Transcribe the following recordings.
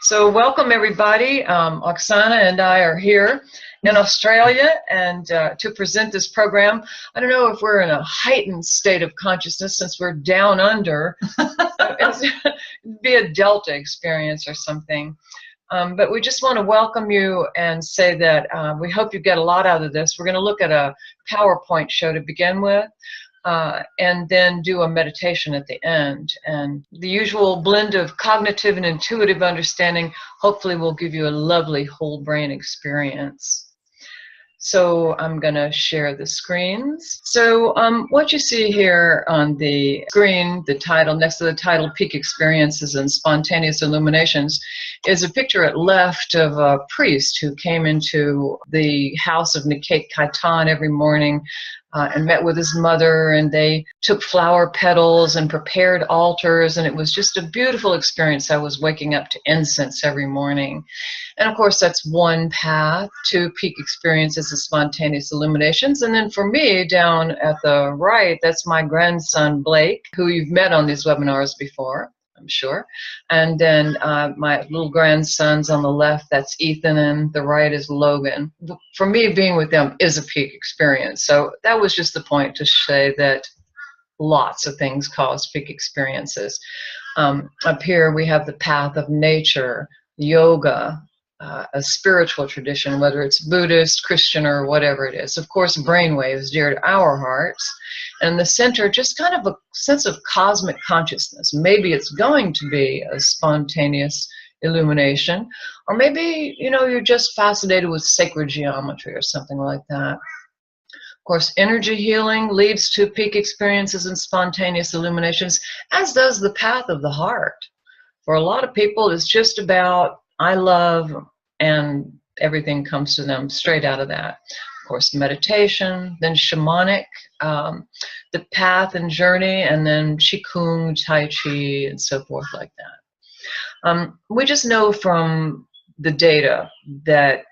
So welcome everybody. Oksana and I are here in Australia and to present this program. I don't know if we're in a heightened state of consciousness since we're down under. It'd be a Delta experience or something. But we just want to welcome you and say that we hope you get a lot out of this. We're going to look at a PowerPoint show to begin with. And then do a meditation at the end. And the usual blend of cognitive and intuitive understanding hopefully will give you a lovely whole brain experience. So I'm going to share the screens. So what you see here on the screen, the title, next to the title, Peak Experiences and Spontaneous Illuminations, is a picture at left of a priest who came into the house of Nikhet Khaitan every morning and met with his mother, and they took flower petals and prepared altars, and it was just a beautiful experience. I was waking up to incense every morning. And of course, that's one path to peak experiences of spontaneous illuminations. And then for me, down at the right, that's my grandson, Blake, who you've met on these webinars before, I'm sure. And then my little grandsons on the left, that's Ethan, and the right is Logan. For me, being with them is a peak experience. So that was just the point to say that lots of things cause peak experiences. Up here, we have the path of nature, yoga, a spiritual tradition, whether it's Buddhist, Christian, or whatever it is. Of course, brainwaves dear to our hearts. And the center, just kind of a sense of cosmic consciousness. Maybe it's going to be a spontaneous illumination, or maybe, you know, you're just fascinated with sacred geometry or something like that. Of course, energy healing leads to peak experiences and spontaneous illuminations, as does the path of the heart. For a lot of people, it's just about I love, and everything comes to them straight out of that. Of course, meditation, then shamanic, the path and journey, and then qigong, tai chi, and so forth like that. We just know from the data that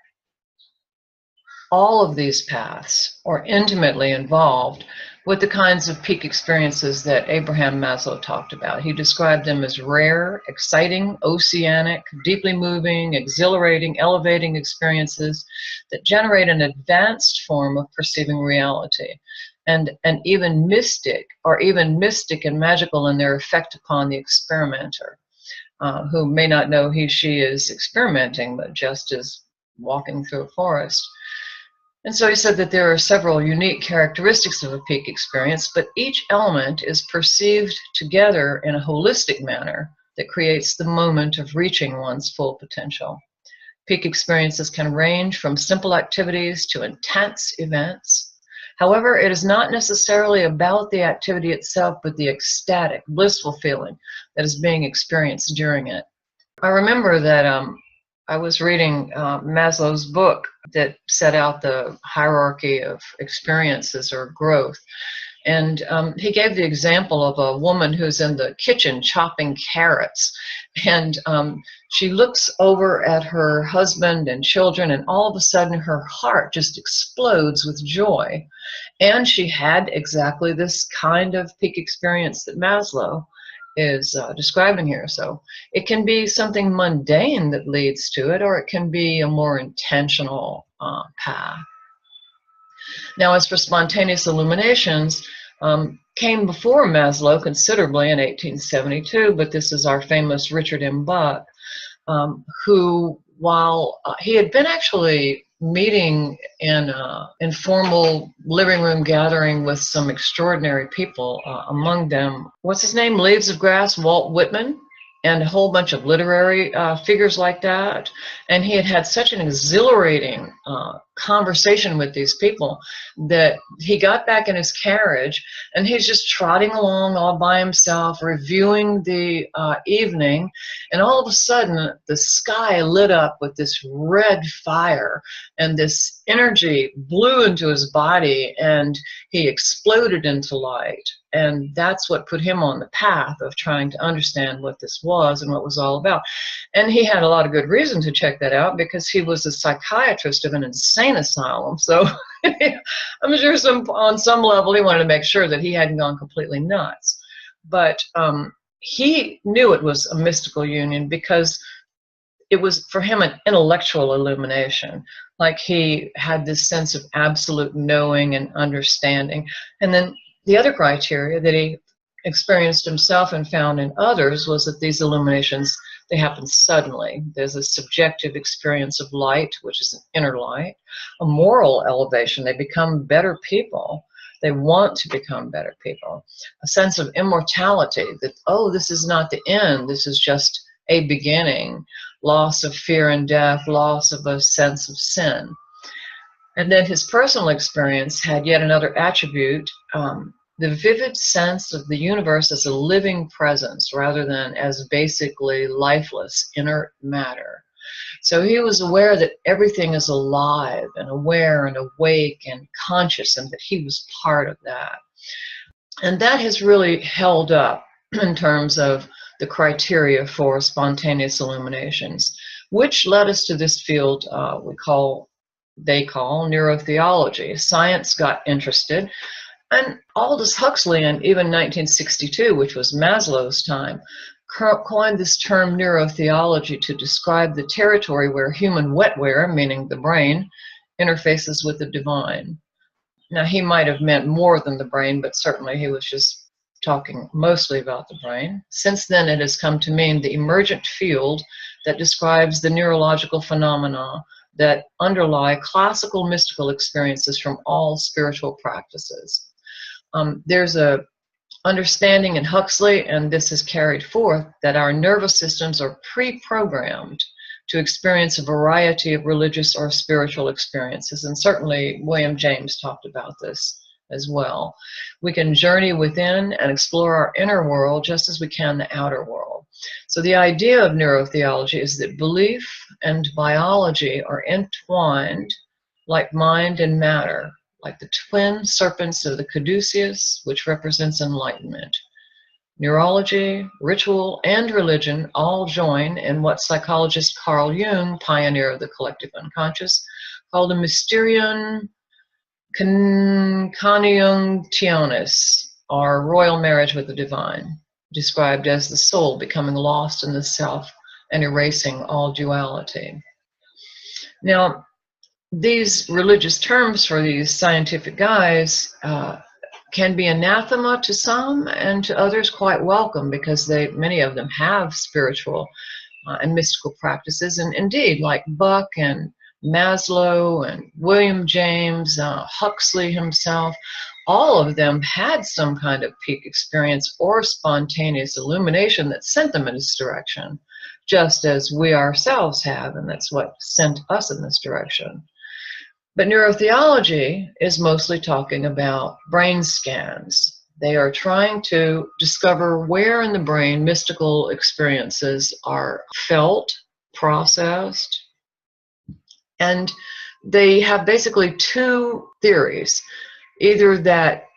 all of these paths are intimately involved with the kinds of peak experiences that Abraham Maslow talked about. He described them as rare, exciting, oceanic, deeply moving, exhilarating, elevating experiences that generate an advanced form of perceiving reality, and even mystic and magical in their effect upon the experimenter, who may not know she is experimenting, but just is walking through a forest. And so he said that there are several unique characteristics of a peak experience, but each element is perceived together in a holistic manner that creates the moment of reaching one's full potential. Peak experiences can range from simple activities to intense events. However, it is not necessarily about the activity itself, but the ecstatic, blissful feeling that is being experienced during it. I remember that I was reading Maslow's book that set out the hierarchy of experiences or growth. And he gave the example of a woman who's in the kitchen chopping carrots. And she looks over at her husband and children, and all of a sudden her heart just explodes with joy. And she had exactly this kind of peak experience that Maslow is describing here. So it can be something mundane that leads to it, or it can be a more intentional path. Now, as for spontaneous illuminations, came before Maslow considerably in 1872, but this is our famous Richard M. Buck, who, while he had been actually meeting in an informal living room gathering with some extraordinary people, among them, what's his name, Leaves of Grass, Walt Whitman, and a whole bunch of literary figures like that. And he had had such an exhilarating conversation with these people that he got back in his carriage and he's just trotting along all by himself, reviewing the evening, and all of a sudden the sky lit up with this red fire, and this energy blew into his body, and he exploded into light. And that's what put him on the path of trying to understand what this was and what it was all about. And he had a lot of good reason to check that out, because he was a psychiatrist of an insane asylum. So I'm sure on some level he wanted to make sure that he hadn't gone completely nuts. But he knew it was a mystical union, because it was for him an intellectual illumination, like he had this sense of absolute knowing and understanding. And then the other criteria that he experienced himself and found in others was that these illuminations, they happen suddenly. There's a subjective experience of light, which is an inner light, a moral elevation. They become better people. They want to become better people. A sense of immortality, that, oh, this is not the end, this is just a beginning. Loss of fear and death, loss of a sense of sin. And then his personal experience had yet another attribute, the vivid sense of the universe as a living presence rather than as basically lifeless, inert matter. So he was aware that everything is alive and aware and awake and conscious, and that he was part of that. And that has really held up in terms of the criteria for spontaneous illuminations, which led us to this field they call neurotheology. Science got interested, and Aldous Huxley, in even 1962, which was Maslow's time, coined this term neurotheology to describe the territory where human wetware, meaning the brain, interfaces with the divine. Now, he might have meant more than the brain, but certainly he was just talking mostly about the brain. Since then, it has come to mean the emergent field that describes the neurological phenomena that underlie classical mystical experiences from all spiritual practices. There's a understanding in Huxley, and this is carried forth, that our nervous systems are pre-programmed to experience a variety of religious or spiritual experiences. And certainly William James talked about this as well. We can journey within and explore our inner world just as we can the outer world. So the idea of neurotheology is that belief and biology are entwined like mind and matter, like the twin serpents of the caduceus, which represents enlightenment. Neurology, ritual, and religion all join in what psychologist Carl Jung, pioneer of the collective unconscious, called a mysterium conjunctionis, or royal marriage with the divine, described as the soul becoming lost in the self and erasing all duality. Now, these religious terms for these scientific guys can be anathema to some, and to others quite welcome, because many of them have spiritual and mystical practices. And indeed, like Buck and Maslow and William James, Huxley himself, all of them had some kind of peak experience or spontaneous illumination that sent them in this direction, just as we ourselves have, and that's what sent us in this direction. But neurotheology is mostly talking about brain scans. They are trying to discover where in the brain mystical experiences are felt, processed, and they have basically two theories. Either that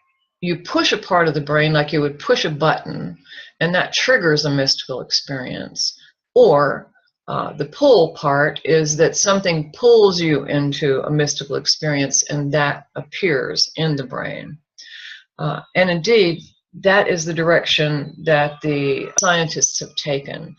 you push a part of the brain like you would push a button, and that triggers a mystical experience, or the pull part is that something pulls you into a mystical experience, and that appears in the brain. And indeed, that is the direction that the scientists have taken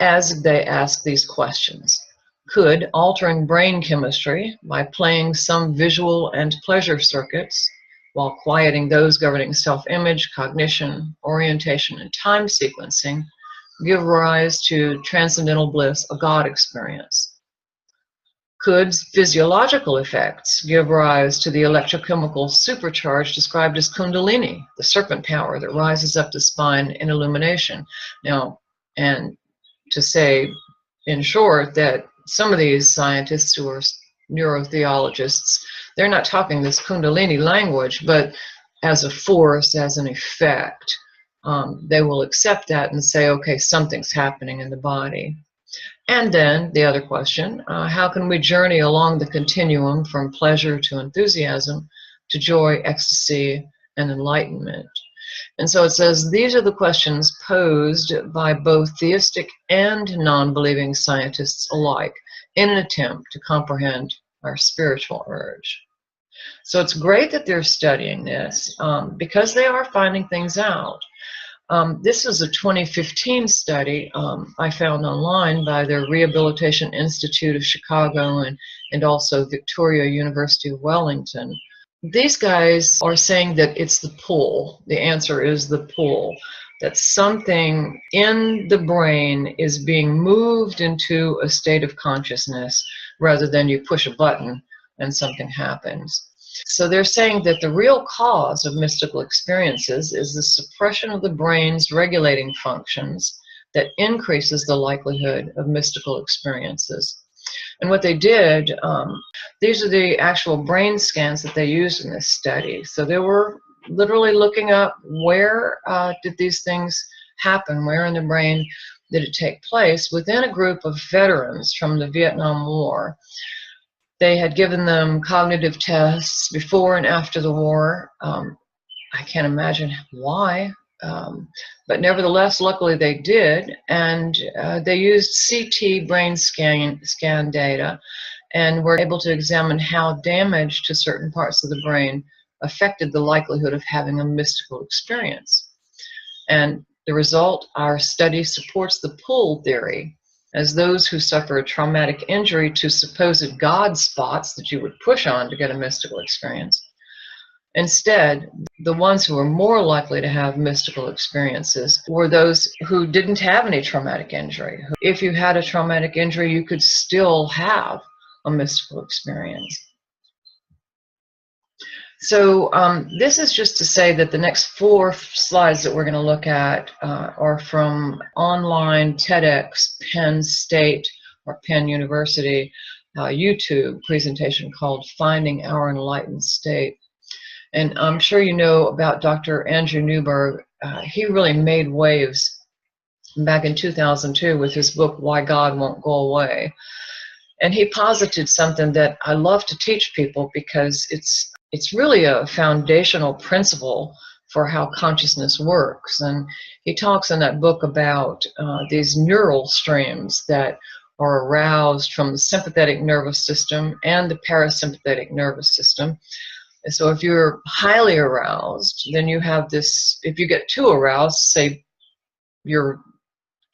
as they ask these questions. Could altering brain chemistry by playing some visual and pleasure circuits while quieting those governing self-image, cognition, orientation, and time sequencing give rise to transcendental bliss, a God experience? Could physiological effects give rise to the electrochemical supercharge described as Kundalini, the serpent power that rises up the spine in illumination? Now, and to say in short that some of these scientists who are neurotheologists, they're not talking this Kundalini language, but as a force, as an effect. They will accept that and say, okay, something's happening in the body. And then the other question, how can we journey along the continuum from pleasure to enthusiasm to joy, ecstasy, and enlightenment? And so it says, these are the questions posed by both theistic and non-believing scientists alike in an attempt to comprehend our spiritual urge. So it's great that they're studying this because they are finding things out. This was a 2015 study I found online by the Rehabilitation Institute of Chicago and also Victoria University of Wellington. These guys are saying that it's the pull. The answer is the pull. That something in the brain is being moved into a state of consciousness rather than you push a button and something happens. So they're saying that the real cause of mystical experiences is the suppression of the brain's regulating functions that increases the likelihood of mystical experiences. And what they did, these are the actual brain scans that they used in this study. So they were literally looking up where did these things happen, where in the brain did it take place within a group of veterans from the Vietnam War. They had given them cognitive tests before and after the war. I can't imagine why, but nevertheless, luckily they did. And they used CT brain scan data and were able to examine how damage to certain parts of the brain affected the likelihood of having a mystical experience. And the result, our study supports the pull theory, as those who suffer a traumatic injury to supposed God spots that you would push on to get a mystical experience. Instead, the ones who are more likely to have mystical experiences were those who didn't have any traumatic injury. If you had a traumatic injury, you could still have a mystical experience. So this is just to say that the next 4 slides that we're going to look at are from online TEDx Penn State or Penn University YouTube presentation called Finding Our Enlightened State. And I'm sure you know about Dr. Andrew Newberg. He really made waves back in 2002 with his book, Why God Won't Go Away. And he posited something that I love to teach people because it's really a foundational principle for how consciousness works. And he talks in that book about these neural streams that are aroused from the sympathetic nervous system and the parasympathetic nervous system. And so if you're highly aroused, then you have this, if you get too aroused, say you're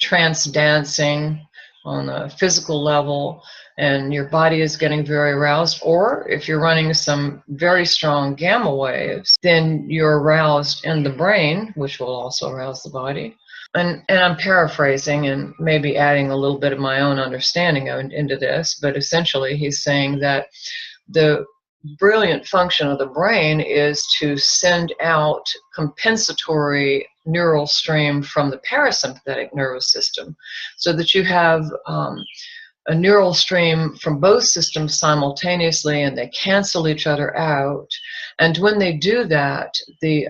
trance dancing on a physical level and your body is getting very aroused, or if you're running some very strong gamma waves, then you're aroused in the brain, which will also arouse the body. And I'm paraphrasing and maybe adding a little bit of my own understanding into this, but essentially he's saying that the brilliant function of the brain is to send out compensatory neural stream from the parasympathetic nervous system so that you have a neural stream from both systems simultaneously and they cancel each other out. And when they do that, the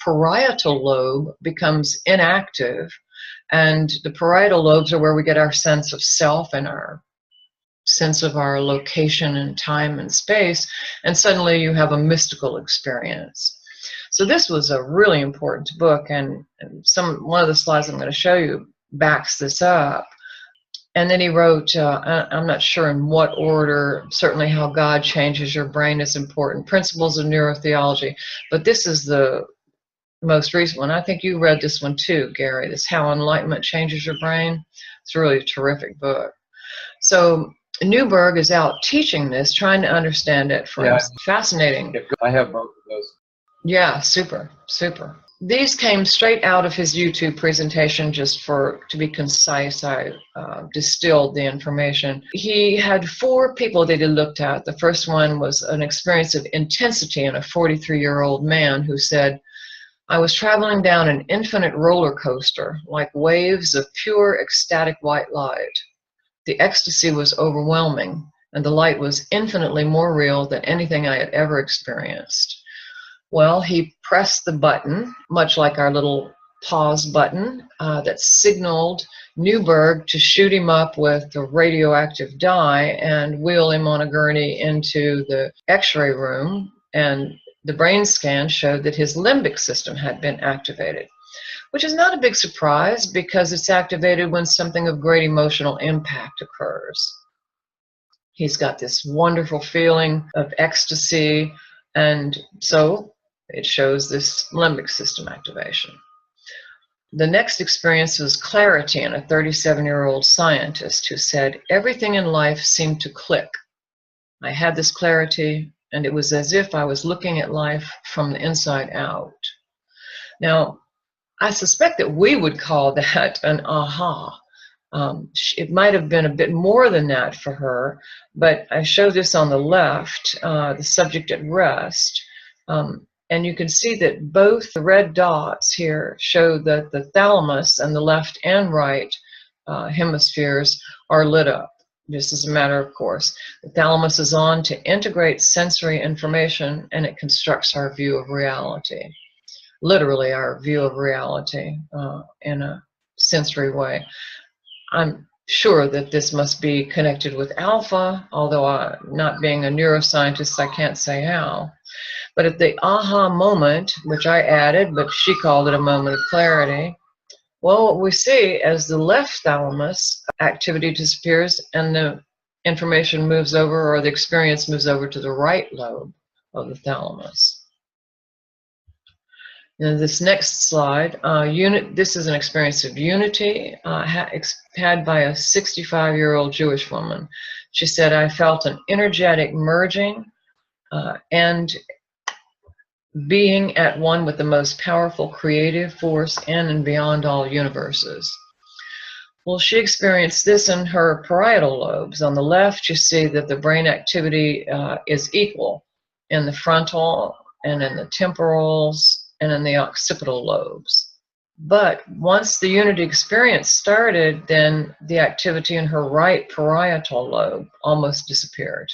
parietal lobe becomes inactive, and the parietal lobes are where we get our sense of self and our sense of our location and time and space, and suddenly you have a mystical experience. So this was a really important book, and one of the slides I'm going to show you backs this up. And then he wrote, I'm not sure in what order, certainly How God Changes Your Brain is important, Principles of Neurotheology, but this is the most recent one. I think you read this one too, Gary, this How Enlightenment Changes Your Brain. It's really a terrific book. So Newberg is out teaching this, trying to understand it for us. Fascinating. I have both of those. Yeah, super, super. These came straight out of his YouTube presentation. Just to be concise, I distilled the information. He had 4 people that he looked at. The first one was an experience of intensity in a 43-year-old man who said, I was traveling down an infinite roller coaster, like waves of pure ecstatic white light. The ecstasy was overwhelming, and the light was infinitely more real than anything I had ever experienced. Well, he pressed the button, much like our little pause button, that signaled Newberg to shoot him up with a radioactive dye and wheel him on a gurney into the X-ray room. And the brain scan showed that his limbic system had been activated, which is not a big surprise because it's activated when something of great emotional impact occurs. He's got this wonderful feeling of ecstasy, and so it shows this limbic system activation. The next experience was clarity in a 37-year-old scientist who said, everything in life seemed to click. I had this clarity, and it was as if I was looking at life from the inside out. Now, I suspect that we would call that an aha. It might have been a bit more than that for her, but I show this on the left, the subject at rest. And you can see that both the red dots here show that the thalamus and the left and right hemispheres are lit up. Just as a matter of course. The thalamus is on to integrate sensory information, and it constructs our view of reality. Literally our view of reality in a sensory way. I'm sure that this must be connected with alpha, although not being a neuroscientist, I can't say how. But at the aha moment, which I added, but she called it a moment of clarity, well, what we see as the left thalamus activity disappears and the information moves over, or the experience moves over to the right lobe of the thalamus. Now this next slide, this is an experience of unity had by a 65-year-old Jewish woman. She said, I felt an energetic merging and being at one with the most powerful creative force in and beyond all universes. Well, she experienced this in her parietal lobes. On the left, you see that the brain activity is equal in the frontal and in the temporals and in the occipital lobes. But once the unity experience started, then the activity in her right parietal lobe almost disappeared.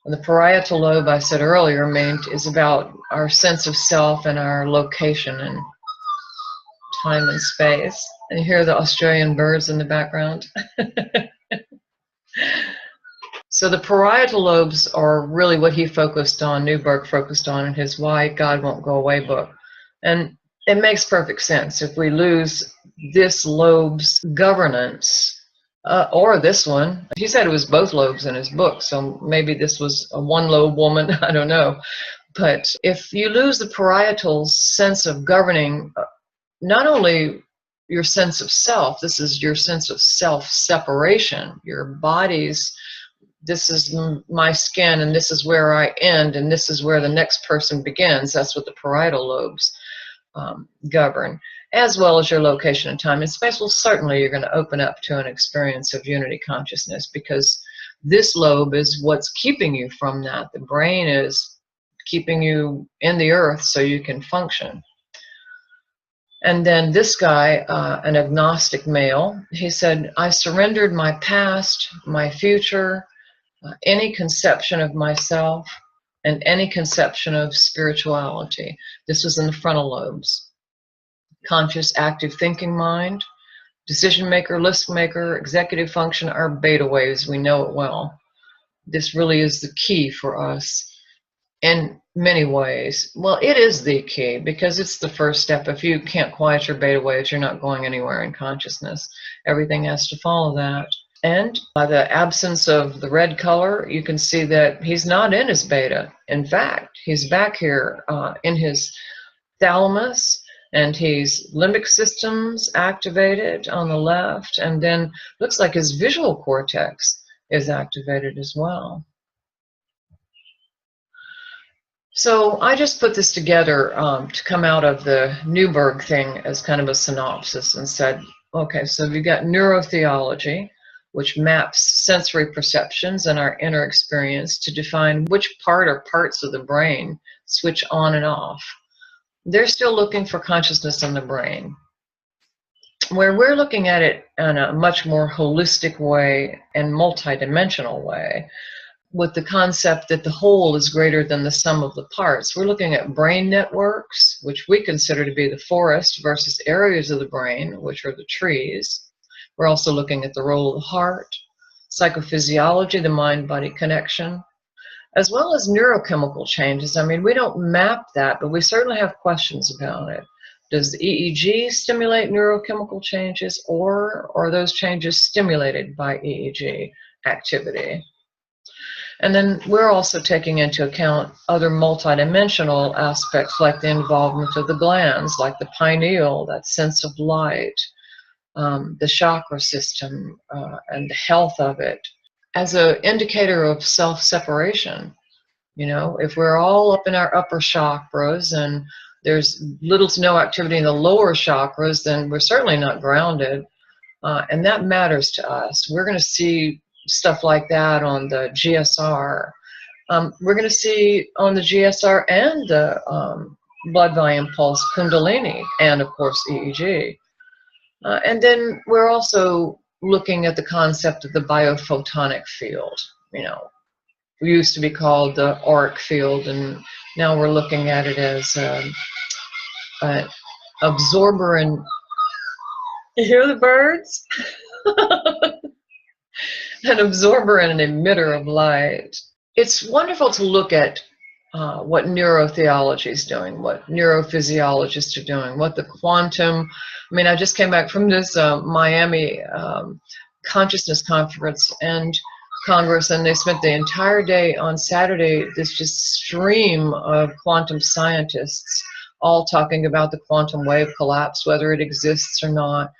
And the parietal lobe, I said earlier, is about our sense of self and our location in time and space. And you hear the Australian birds in the background. So the parietal lobes are really what he focused on, Newberg focused on in his Why God Won't Go Away book. And it makes perfect sense. If we lose this lobe's governance, or this one, he said it was both lobes in his book, so maybe this was a one-lobe woman, I don't know. But if you lose the parietal sense of governing, not only your sense of self, this is your sense of self-separation, your body's, this is my skin and this is where I end and this is where the next person begins. That's what the parietal lobes govern, as well as your location in time and space. Well, certainly you're going to open up to an experience of unity consciousness, because this lobe is what's keeping you from that. The brain is keeping you in the earth so you can function. And then this guy, an agnostic male, he said, I surrendered my past, my future, any conception of myself, and any conception of spirituality. This was in the frontal lobes. Conscious, active thinking mind, decision maker, list maker, executive function are beta waves. We know it well. This really is the key for us in many ways. Well, it is the key because it's the first step. If you can't quiet your beta waves, you're not going anywhere in consciousness. Everything has to follow that. And by the absence of the red color, you can see that he's not in his beta. In fact, he's back here in his thalamus, and his limbic system's activated on the left, and then looks like his visual cortex is activated as well. So I just put this together to come out of the Newberg thing as kind of a synopsis and said, okay, so we've got neurotheology, which maps sensory perceptions and our inner experience to define which part or parts of the brain switch on and off. They're still looking for consciousness in the brain. Where we're looking at it in a much more holistic way and multidimensional way, with the concept that the whole is greater than the sum of the parts. We're looking at brain networks, which we consider to be the forest, versus areas of the brain, which are the trees. We're also looking at the role of the heart, psychophysiology, the mind-body connection, as well as neurochemical changes. I mean, we don't map that, but we certainly have questions about it. Does the EEG stimulate neurochemical changes, or are those changes stimulated by EEG activity? And then we're also taking into account other multidimensional aspects like the involvement of the glands, like the pineal, that sense of light, the chakra system, and the health of it, as an indicator of self-separation. You know, if we're all up in our upper chakras and there's little to no activity in the lower chakras, then we're certainly not grounded. And that matters to us. We're going to see stuff like that on the GSR. We're going to see on the GSR and the blood volume pulse Kundalini, and of course EEG. And then we're also looking at the concept of the biophotonic field. You know, we used to be called the auric field, and now we're looking at it as an absorber and, you hear the birds? An absorber and an emitter of light. It's wonderful to look at what neurotheology is doing, what neurophysiologists are doing, what the quantum, I mean, I just came back from this Miami consciousness conference and Congress, and they spent the entire day on Saturday, this just stream of quantum scientists all talking about the quantum wave collapse, whether it exists or not.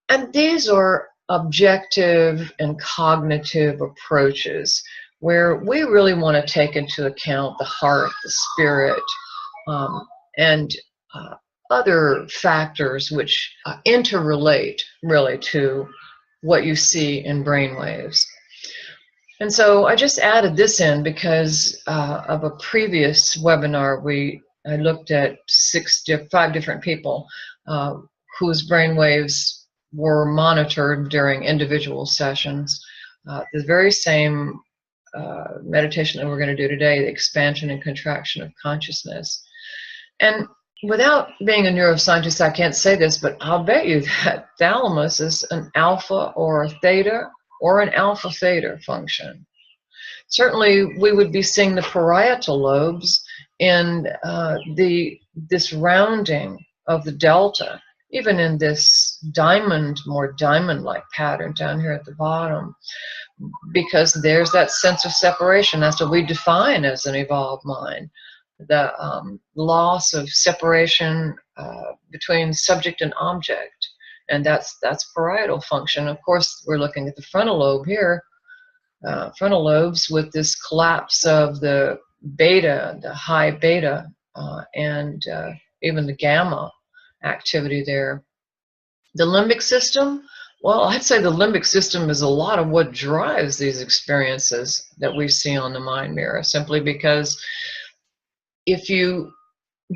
And these are objective and cognitive approaches where we really want to take into account the heart, the spirit, and other factors which interrelate really to what you see in brainwaves. And so I just added this in because of a previous webinar I looked at 5 different people whose brainwaves were monitored during individual sessions. The very same meditation that we're going to do today, the expansion and contraction of consciousness. And without being a neuroscientist, I can't say this, but I'll bet you that thalamus is an alpha or a theta or an alpha theta function. Certainly, we would be seeing the parietal lobes in this rounding of the delta, even in this more diamond-like pattern down here at the bottom, because there's that sense of separation. That's what we define as an evolved mind. The loss of separation between subject and object, and that's parietal function. Of course, we're looking at the frontal lobe here, frontal lobes with this collapse of the beta, the high beta, and even the gamma activity there. The limbic system, well, I'd say the limbic system is a lot of what drives these experiences that we see on the mind mirror, simply because if you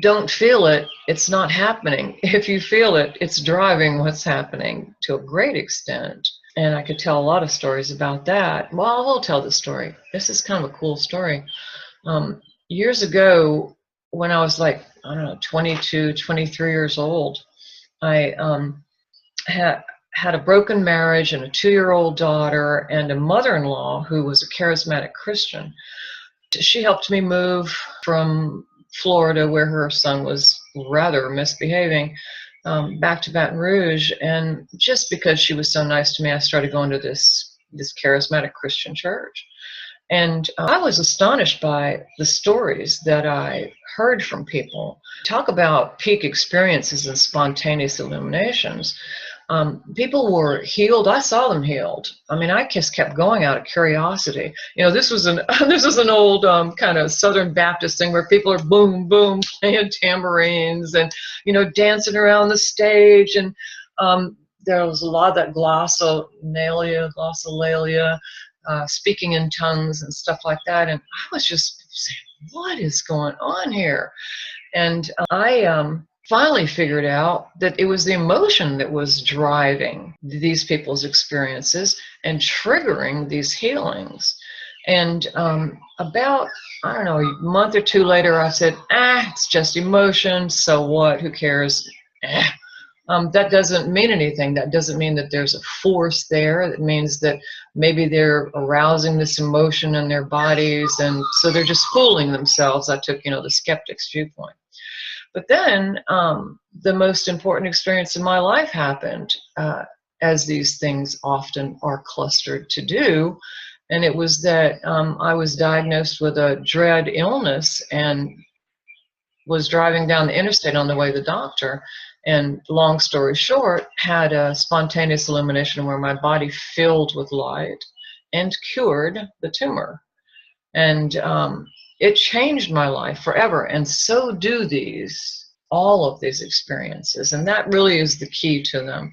don't feel it, it's not happening. If you feel it, it's driving what's happening to a great extent. And I could tell a lot of stories about that. Well, I will tell the story. This is kind of a cool story. Years ago, when I was like, I don't know, 22, 23 years old, I had a broken marriage and a 2-year-old daughter and a mother-in-law who was a charismatic Christian. She helped me move from Florida, where her son was rather misbehaving, back to Baton Rouge. And just because she was so nice to me, I started going to this charismatic Christian church. And I was astonished by the stories that I heard from people. Talk about peak experiences and spontaneous illuminations. People were healed. I saw them healed. I mean, I just kept going out of curiosity. You know, this was an old kind of Southern Baptist thing where people are boom, boom, playing tambourines and, you know, dancing around the stage. And there was a lot of that glossolalia, speaking in tongues and stuff like that. And I was just saying, what is going on here? And I finally figured out that it was the emotion that was driving these people's experiences and triggering these healings. And about, I don't know, a month or 2 later, I said, it's just emotion, so what, who cares? That doesn't mean anything. That doesn't mean that there's a force there. It means that maybe they're arousing this emotion in their bodies, and so they're just fooling themselves. I took, the skeptic's viewpoint. But then the most important experience in my life happened, as these things often are clustered to do. And it was that I was diagnosed with a dread illness and was driving down the interstate on the way to the doctor. And long story short, had a spontaneous illumination where my body filled with light and cured the tumor. And it changed my life forever. And so do all of these experiences. And that really is the key to them.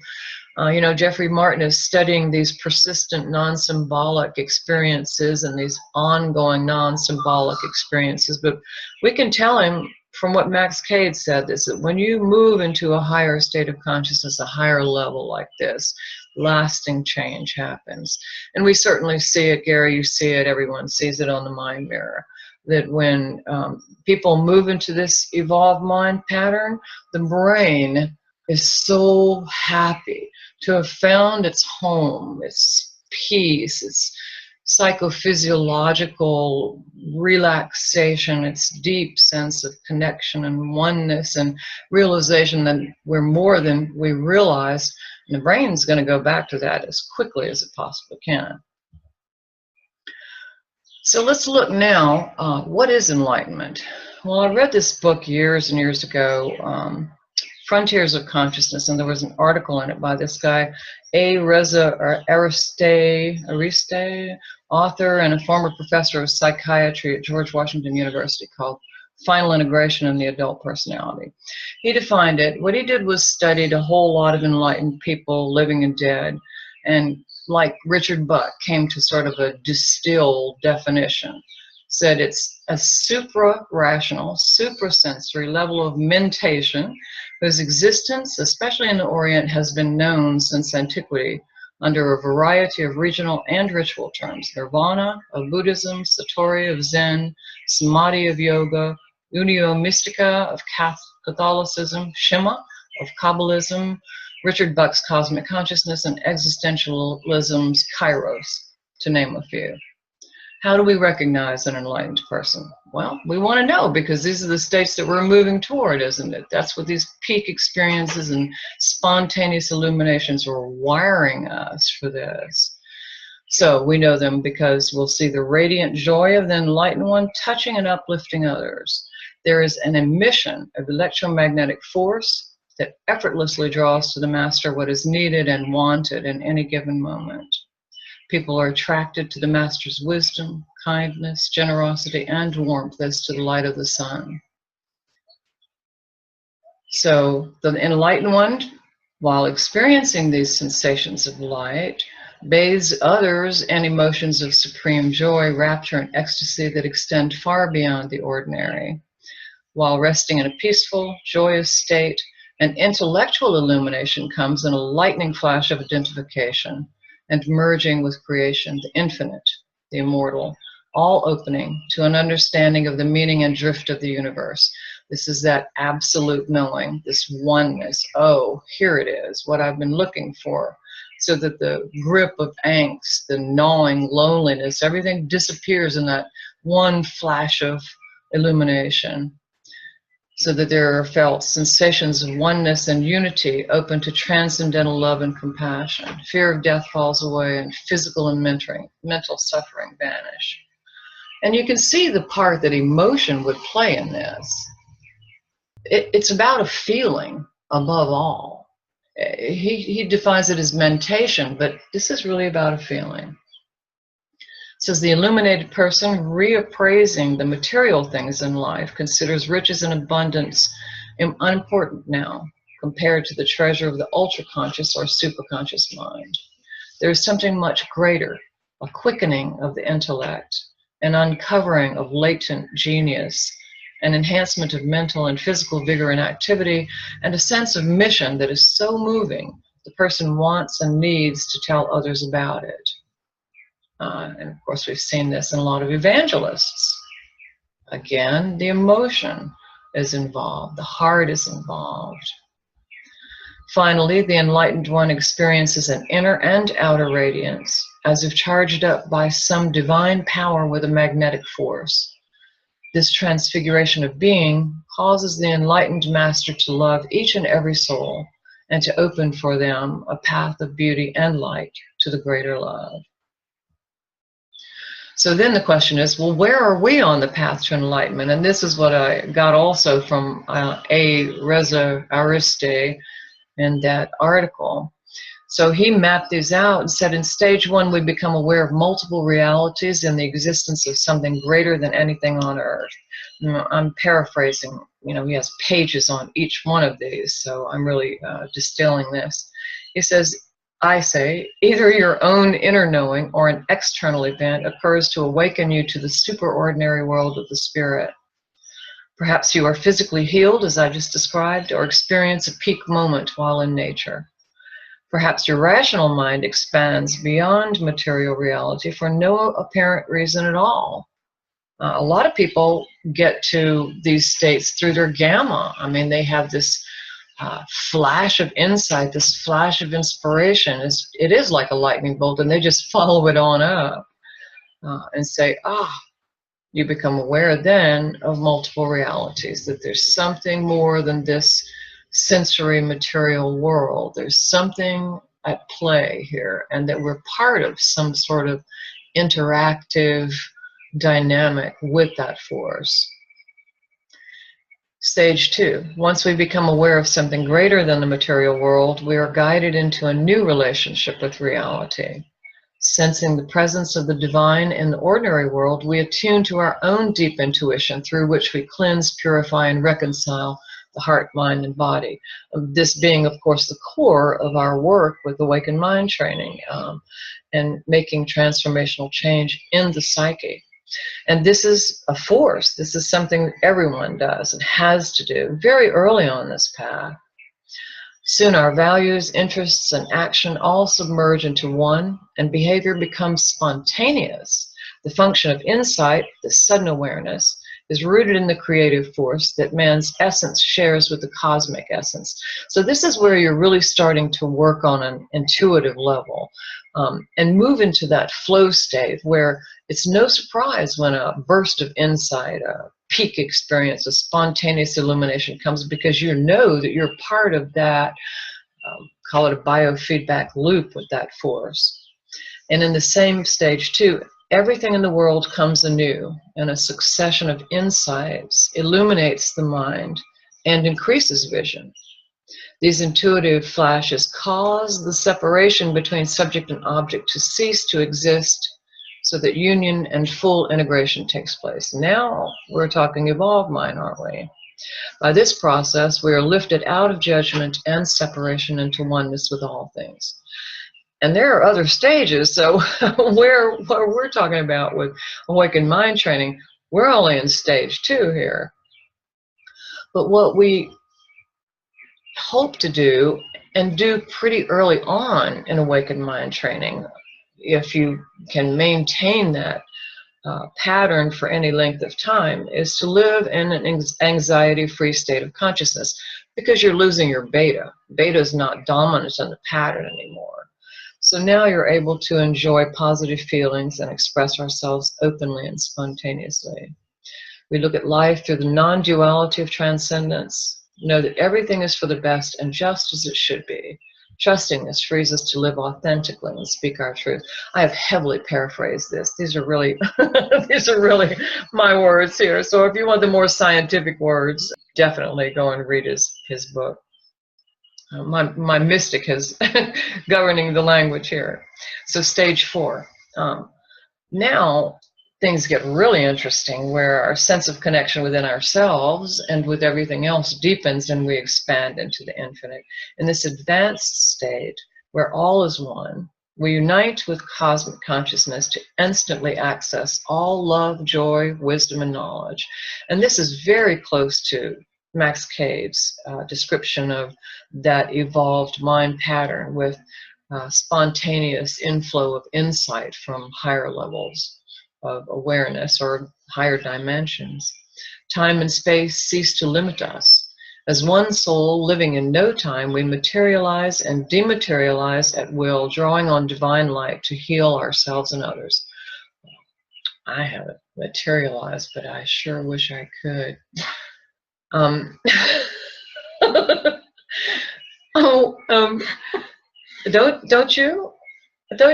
You know, Jeffrey Martin is studying these persistent non-symbolic experiences and these ongoing non-symbolic experiences. But we can tell him from what Max Cade said, is that when you move into a higher state of consciousness, a higher level like this, lasting change happens. And we certainly see it, Gary, you see it, everyone sees it on the mind mirror, that when people move into this evolved mind pattern, the brain is so happy to have found its home, its peace, its psychophysiological relaxation, its deep sense of connection and oneness and realization that we're more than we realize. And the brain's going to go back to that as quickly as it possibly can. So let's look now, what is enlightenment? Well, I read this book years and years ago, Frontiers of Consciousness, and there was an article in it by this guy, A. Reza Ariste, author and a former professor of psychiatry at George Washington University, called Final Integration in the Adult Personality. He defined it. What he did was studied a whole lot of enlightened people, living and dead, and like Richard Buck, came to sort of a distilled definition. Said it's a supra-rational, supra-sensory level of mentation whose existence, especially in the Orient, has been known since antiquity under a variety of regional and ritual terms. Nirvana of Buddhism, Satori of Zen, Samadhi of Yoga, Unio Mystica of Catholicism, Shema of Kabbalism, Richard Buck's Cosmic Consciousness, and Existentialism's Kairos, to name a few. How do we recognize an enlightened person? Well, we want to know, because these are the states that we're moving toward, isn't it? That's what these peak experiences and spontaneous illuminations are wiring us for this. So we know them because we'll see the radiant joy of the enlightened one touching and uplifting others. There is an emission of electromagnetic force that effortlessly draws to the master what is needed and wanted in any given moment. People are attracted to the master's wisdom, kindness, generosity, and warmth as to the light of the sun. So the enlightened one, while experiencing these sensations of light, bathes others in emotions of supreme joy, rapture, and ecstasy that extend far beyond the ordinary. While resting in a peaceful, joyous state, an intellectual illumination comes in a lightning flash of identification and merging with creation, the infinite, the immortal, all opening to an understanding of the meaning and drift of the universe. This is that absolute knowing, this oneness. Oh, here it is, what I've been looking for. So that the grip of angst, the gnawing loneliness, everything disappears in that one flash of illumination. So that there are felt sensations of oneness and unity open to transcendental love and compassion. Fear of death falls away and physical and mental suffering vanish. And you can see the part that emotion would play in this. It's about a feeling above all. He defines it as mentation, but this is really about a feeling. It says the illuminated person, reappraising the material things in life, considers riches and abundance unimportant now compared to the treasure of the ultra-conscious or superconscious mind. There is something much greater, a quickening of the intellect, an uncovering of latent genius, an enhancement of mental and physical vigor and activity, and a sense of mission that is so moving the person wants and needs to tell others about it. And of course, we've seen this in a lot of evangelists. Again, the emotion is involved, the heart is involved. Finally, the enlightened one experiences an inner and outer radiance, as if charged up by some divine power with a magnetic force. This transfiguration of being causes the enlightened master to love each and every soul and to open for them a path of beauty and light to the greater love. So then the question is, well, where are we on the path to enlightenment? And this is what I got also from A. Reza Ariste in that article. So he mapped these out and said in stage one, we become aware of multiple realities and the existence of something greater than anything on earth. I'm paraphrasing, he has pages on each one of these, so I'm really distilling this. He says, I say, either your own inner knowing or an external event occurs to awaken you to the superordinary world of the spirit. Perhaps you are physically healed, as I just described, or experience a peak moment while in nature. Perhaps your rational mind expands beyond material reality for no apparent reason at all. A lot of people get to these states through their gamma. I mean, they have this flash of insight, this flash of inspiration. It is like a lightning bolt, and they just follow it on up and say, you become aware then of multiple realities, that there's something more than this sensory material world. There's something at play here, and that we're part of some sort of interactive dynamic with that force. Stage two, once we become aware of something greater than the material world, we are guided into a new relationship with reality. Sensing the presence of the divine in the ordinary world, we attune to our own deep intuition through which we cleanse, purify, and reconcile the heart, mind, and body. This being, of course, the core of our work with awakened mind training and making transformational change in the psyche. And this is a force. This is something everyone does and has to do very early on this path. Soon our values, interests, and action all submerge into one, and behavior becomes spontaneous. The function of insight, the sudden awareness, is rooted in the creative force that man's essence shares with the cosmic essence. So this is where you're really starting to work on an intuitive level and move into that flow state where it's no surprise when a burst of insight, a peak experience, a spontaneous illumination comes, because you know that you're part of that, call it a biofeedback loop with that force. And in the same stage too, everything in the world comes anew, and a succession of insights illuminates the mind and increases vision. These intuitive flashes cause the separation between subject and object to cease to exist, so that union and full integration takes place. Now we're talking evolved mind, aren't we? By this process, we are lifted out of judgment and separation into oneness with all things. And there are other stages, so where we're talking about with awakened mind training, we're only in stage 2 here. But what we hope to do, and do pretty early on in awakened mind training, if you can maintain that pattern for any length of time, is to live in an anxiety-free state of consciousness, because you're losing your beta. Beta is not dominant in the pattern anymore. So now you're able to enjoy positive feelings and express ourselves openly and spontaneously. We look at life through the non-duality of transcendence, know that everything is for the best and just as it should be. Trusting this frees us to live authentically and speak our truth. I have heavily paraphrased this. These are really, these are really my words here. So if you want the more scientific words, definitely go and read his book. My mystic is governing the language here. So stage 4. Now things get really interesting, where our sense of connection within ourselves and with everything else deepens, and we expand into the infinite. In this advanced state, where all is one, we unite with cosmic consciousness to instantly access all love, joy, wisdom, and knowledge. And this is very close to Max Cave's description of that evolved mind pattern with spontaneous inflow of insight from higher levels of awareness or higher dimensions. Time and space cease to limit us. As one soul living in no time, we materialize and dematerialize at will, drawing on divine light to heal ourselves and others. I haven't materialized, but I sure wish I could. Don't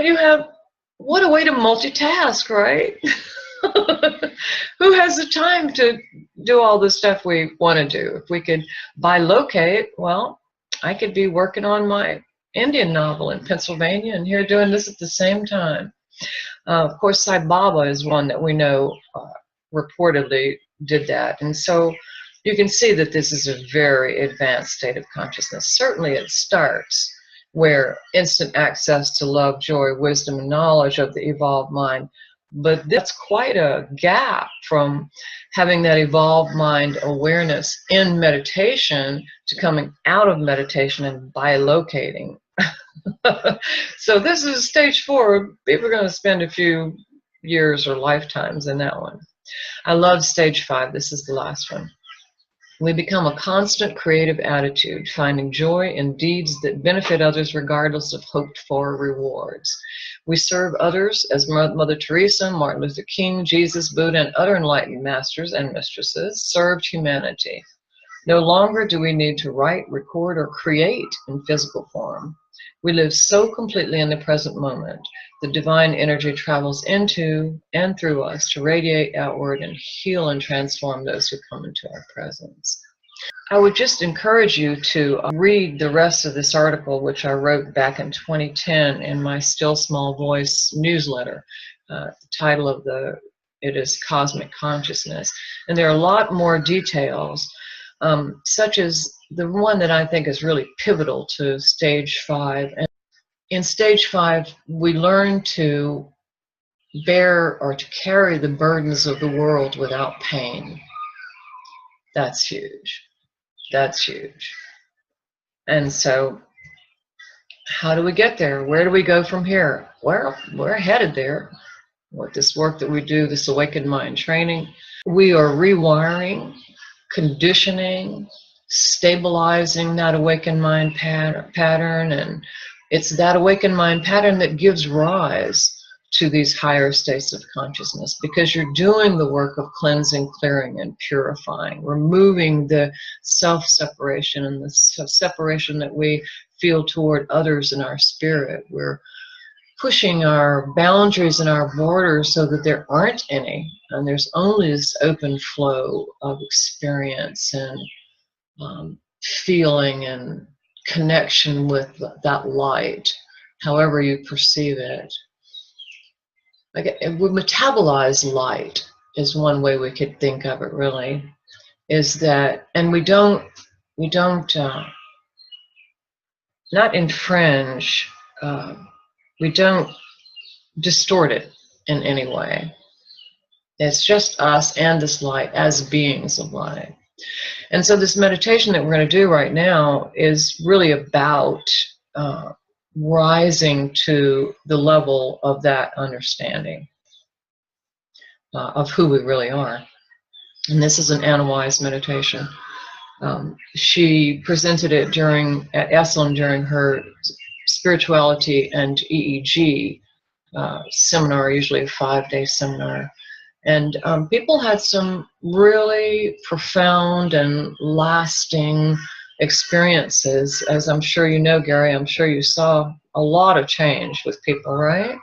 you have What a way to multitask, right? Who has the time to do all the stuff we want to do? If we could bilocate, well, I could be working on my Indian novel in Pennsylvania and here doing this at the same time. Of course, Sai Baba is one that we know reportedly did that. And so you can see that this is a very advanced state of consciousness. Certainly it starts where instant access to love, joy, wisdom, and knowledge of the evolved mind. But that's quite a gap from having that evolved mind awareness in meditation to coming out of meditation and bilocating. So this is stage 4. People are going to spend a few years or lifetimes in that one. I love stage 5. This is the last one. We become a constant creative attitude, finding joy in deeds that benefit others regardless of hoped-for rewards. We serve others as Mother Teresa, Martin Luther King, Jesus, Buddha, and other enlightened masters and mistresses served humanity. No longer do we need to write, record, or create in physical form. We live so completely in the present moment. The divine energy travels into and through us to radiate outward and heal and transform those who come into our presence. I would just encourage you to read the rest of this article, which I wrote back in 2010 in my Still Small Voice newsletter. The title of it is Cosmic Consciousness. And there are a lot more details, such as the one that I think is really pivotal to stage 5. And in stage 5, we learn to bear or to carry the burdens of the world without pain. That's huge. That's huge. And so how do we get there? Where do we go from here? Well, we're headed there. With this work that we do, this awakened mind training, we are rewiring, conditioning, stabilizing that awakened mind pattern, and it's that awakened mind pattern that gives rise to these higher states of consciousness, because you're doing the work of cleansing, clearing, and purifying, removing the self-separation and the separation that we feel toward others in our spirit. We're pushing our boundaries and our borders so that there aren't any, and there's only this open flow of experience and feeling and connection with that light, however you perceive it. Like, we metabolize light is one way we could think of it, really, is that, and we don't not infringe, we don't distort it in any way. It's just us and this light as beings of light. And so this meditation that we're going to do right now is really about rising to the level of that understanding of who we really are. And this is an Anna-wise meditation. She presented it at Esalen during her spirituality and EEG seminar, usually a 5-day seminar. And people had some really profound and lasting experiences. As I'm sure you know, Gary, I'm sure you saw a lot of change with people, right?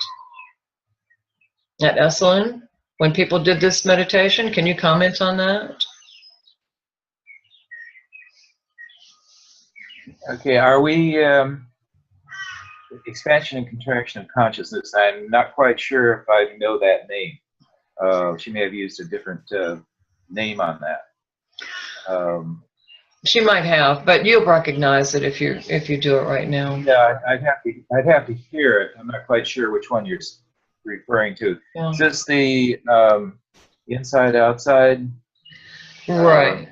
At Esalen, when people did this meditation, can you comment on that? Okay, are we expansion and contraction of consciousness? I'm not quite sure if I know that name. She may have used a different name on that. She might have, but you'll recognize it if you do it right now. Yeah, I'd have to hear it. I'm not quite sure which one you're referring to. Yeah. Is this the inside outside? Right.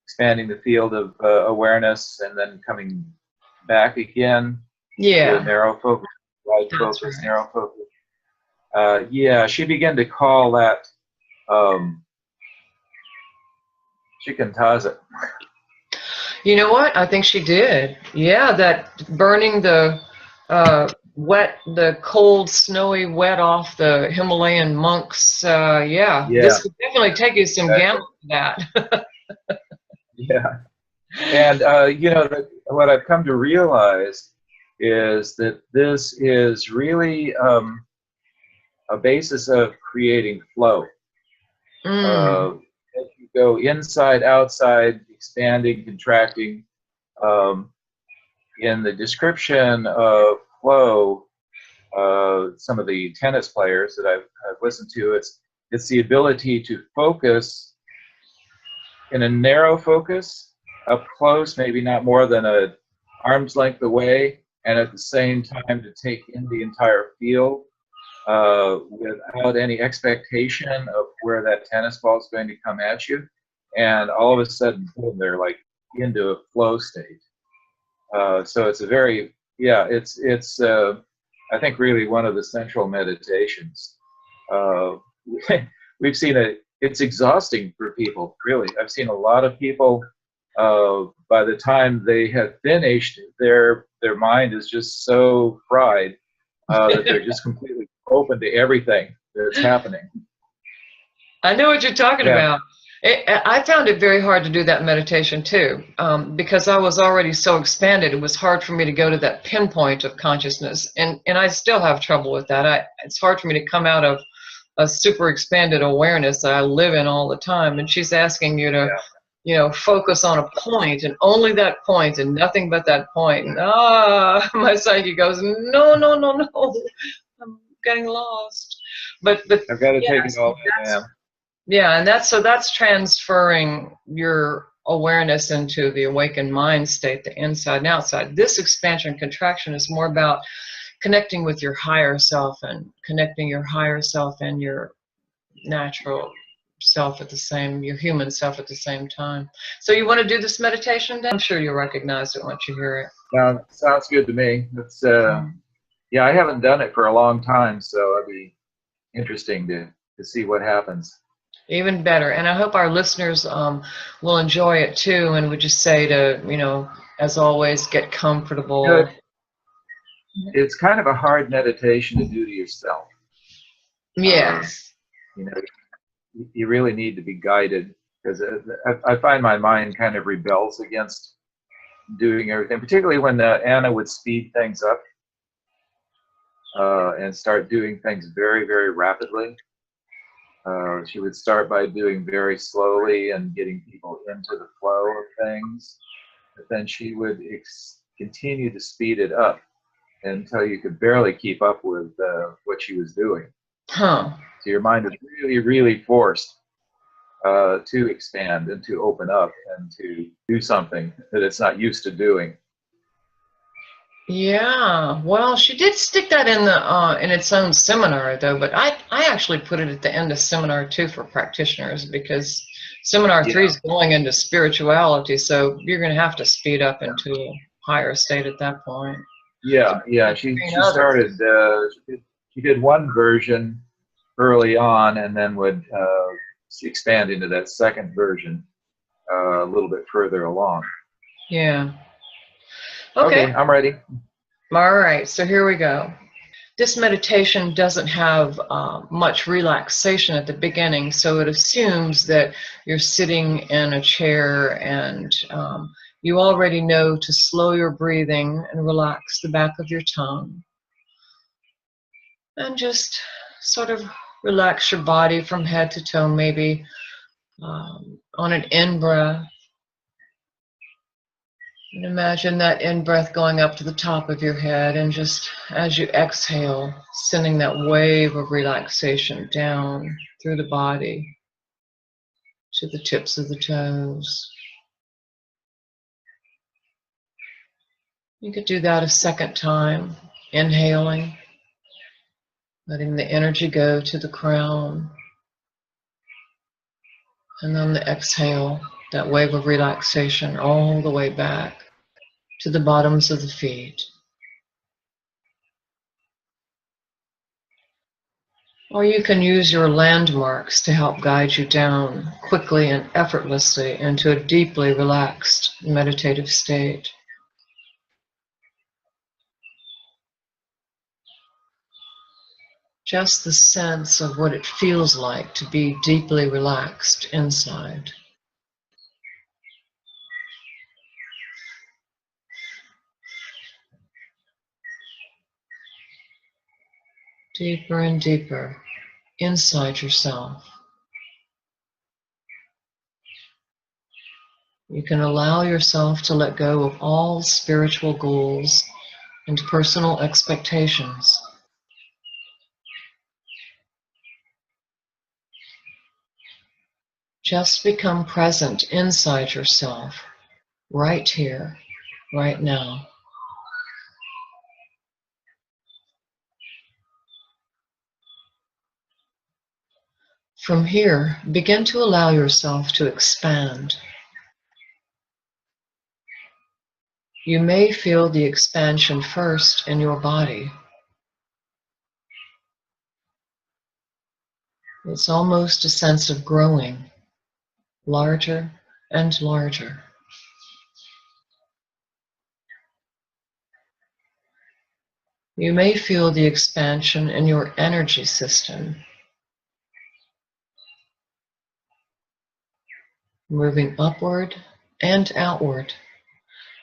Expanding the field of awareness and then coming back again. Yeah. To narrow focus, wide focus, right. Narrow focus. Yeah, she began to call that Shikantaza. You know what? I think she did. Yeah, that burning the cold, snowy wet off the Himalayan monks. Yeah, this could definitely take you some gamma for that. Yeah. And, you know, what I've come to realize is that this is really a basis of creating flow. As you go inside, outside, expanding, contracting. In the description of flow, some of the tennis players that I've listened to, it's the ability to focus in a narrow focus, up close, maybe not more than a arm's length away, and at the same time to take in the entire field without any expectation of where that tennis ball is going to come at you. And all of a sudden, boom, they're like into a flow state. So it's a very, yeah, it's I think really one of the central meditations. We've seen it. It's exhausting for people, really. I've seen a lot of people, by the time they have finished, their mind is just so fried that they're just completely open to everything that's happening. I know what you're talking about. I found it very hard to do that meditation too, because I was already so expanded. It was hard for me to go to that pinpoint of consciousness, and I still have trouble with that. It's hard for me to come out of a super expanded awareness that I live in all the time. And she's asking you to, you know, focus on a point and only that point and nothing but that point. And my psyche goes, no, no, no, no, I'm getting lost. But I've got to take it all in. Yeah, and that's transferring your awareness into the awakened mind state, the inside and outside. This expansion contraction is more about connecting with your higher self and connecting your higher self and your natural self at the same, your human self at the same time. So you want to do this meditation? I'm sure you'll recognize it once you hear it. Sounds good to me. It's yeah, I haven't done it for a long time, so it'd be interesting to see what happens. Even better. And I hope our listeners will enjoy it too, and would just say to, you know, as always, get comfortable. Good. It's kind of a hard meditation to do to yourself. Yes. You know, you really need to be guided, because I find my mind kind of rebels against doing everything, particularly when Anna would speed things up and start doing things very, very rapidly. She would start by doing very slowly and getting people into the flow of things, but then she would continue to speed it up until you could barely keep up with what she was doing. Huh. So your mind is really, really forced to expand and to open up and to do something that it's not used to doing. Yeah, well, she did stick that in the in its own seminar though, but I actually put it at the end of seminar 2 for practitioners, because seminar 3 is going into spirituality, so you're going to have to speed up into a higher state at that point. Yeah, yeah. She started. She did one version early on, and then would expand into that second version a little bit further along. Yeah. Okay, I'm ready. All right, so here we go. This meditation doesn't have much relaxation at the beginning, so it assumes that you're sitting in a chair and you already know to slow your breathing and relax the back of your tongue. And just sort of relax your body from head to toe, maybe on an in-breath. And imagine that in-breath going up to the top of your head, and just as you exhale, sending that wave of relaxation down through the body to the tips of the toes. You could do that a second time, inhaling, letting the energy go to the crown. And then the exhale, that wave of relaxation all the way back to the bottoms of the feet. Or you can use your landmarks to help guide you down quickly and effortlessly into a deeply relaxed meditative state. Just the sense of what it feels like to be deeply relaxed inside. deeper and deeper inside yourself. You can allow yourself to let go of all spiritual goals and personal expectations. Just become present inside yourself, right here, right now. From here, begin to allow yourself to expand. You may feel the expansion first in your body. It's almost a sense of growing, larger and larger. You may feel the expansion in your energy system, moving upward and outward,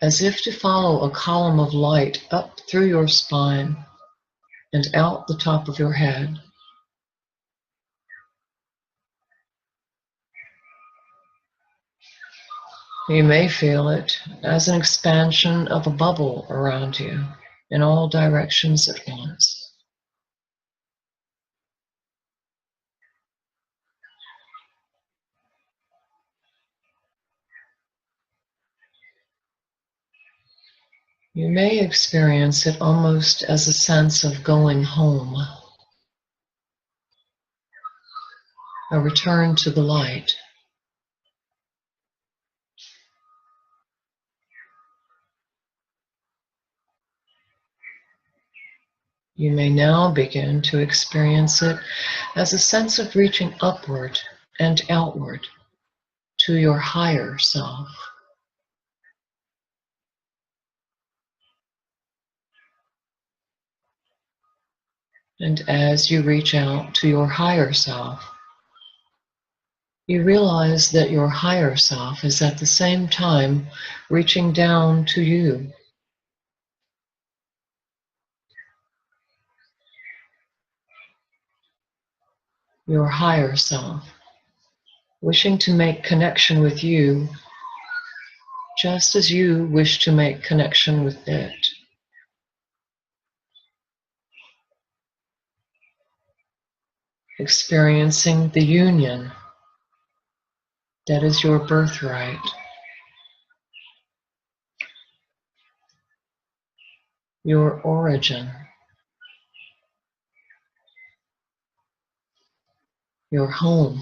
as if to follow a column of light up through your spine and out the top of your head. You may feel it as an expansion of a bubble around you in all directions at once. You may experience it almost as a sense of going home, a return to the light. You may now begin to experience it as a sense of reaching upward and outward to your higher self. And as you reach out to your higher self, you realize that your higher self is at the same time reaching down to you. Your higher self, wishing to make connection with you just as you wish to make connection with it. Experiencing the union that is your birthright. Your origin. Your home.